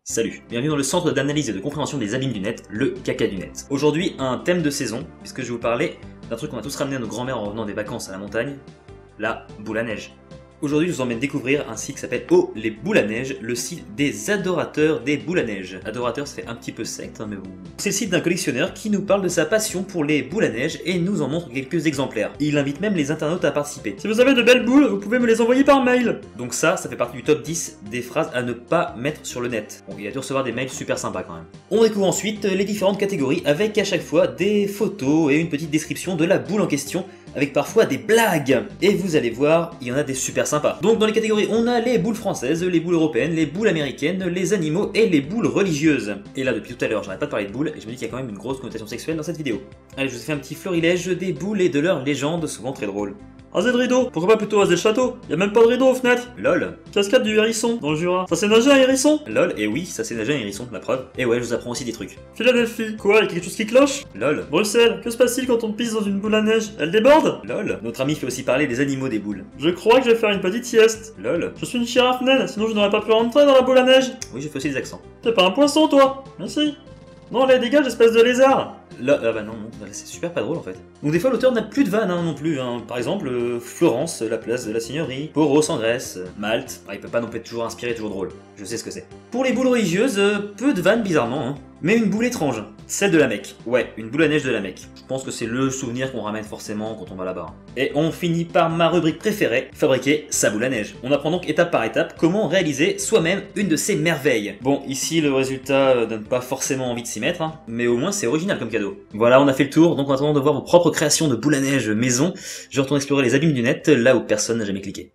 Salut, bienvenue dans le centre d'analyse et de compréhension des abîmes du net, le caca du net. Aujourd'hui, un thème de saison, puisque je vais vous parler d'un truc qu'on a tous ramené à nos grands-mères en revenant des vacances à la montagne, la boule à neige. Aujourd'hui, je vous emmène découvrir un site qui s'appelle Oh les boules à neige, le site des adorateurs des boules à neige. Adorateur, ça fait un petit peu secte, hein, mais bon. C'est le site d'un collectionneur qui nous parle de sa passion pour les boules à neige et nous en montre quelques exemplaires. Il invite même les internautes à participer. Si vous avez de belles boules, vous pouvez me les envoyer par mail. Donc ça fait partie du top 10 des phrases à ne pas mettre sur le net. Bon, il a dû recevoir des mails super sympas quand même. On découvre ensuite les différentes catégories avec à chaque fois des photos et une petite description de la boule en question, avec parfois des blagues. Et vous allez voir, il y en a des super sympas. Donc dans les catégories, on a les boules françaises, les boules européennes, les boules américaines, les animaux et les boules religieuses. Et là, depuis tout à l'heure, j'arrête pas de parler de boules et je me dis qu'il y a quand même une grosse connotation sexuelle dans cette vidéo. Allez, je vous ai fait un petit florilège des boules et de leurs légendes, souvent très drôles. Raser de rideau, pourquoi pas plutôt raser le château? Y'a même pas de rideau aux fenêtres. LOL. Cascade du hérisson dans le Jura. Ça s'est nagé un hérisson? LOL, et oui, ça c'est nager un hérisson, la preuve. Et ouais, je vous apprends aussi des trucs. Philadelphie, quoi, y'a quelque chose qui cloche? LOL. Bruxelles, que se passe-t-il quand on pisse dans une boule à neige? Elle déborde? LOL. Notre ami fait aussi parler des animaux des boules. Je crois que je vais faire une petite sieste. LOL. Je suis une girafe naine, sinon je n'aurais pas pu rentrer dans la boule à neige. Oui, j'ai fait aussi des accents. T'es pas un poisson, toi? Merci. Non, allez, dégage, espèce de lézard. Là, ah bah non, c'est super pas drôle en fait. Donc des fois l'auteur n'a plus de vannes non plus. Par exemple, Florence, la place de la Seigneurie, Poros en Grèce, Malte. Il peut pas non plus être toujours inspiré, toujours drôle. Je sais ce que c'est. Pour les boules religieuses, peu de vannes bizarrement. Mais une boule étrange, celle de la Mecque. Ouais, une boule à neige de la Mecque. Je pense que c'est le souvenir qu'on ramène forcément quand on va là-bas. Et on finit par ma rubrique préférée, fabriquer sa boule à neige. On apprend donc étape par étape comment réaliser soi-même une de ces merveilles. Bon, ici le résultat donne pas forcément envie de s'y mettre, mais au moins c'est original comme cadeau. Voilà, on a fait le tour, donc en attendant de voir vos propres créations de boules à neige maison, je retourne explorer les abîmes du net, là où personne n'a jamais cliqué.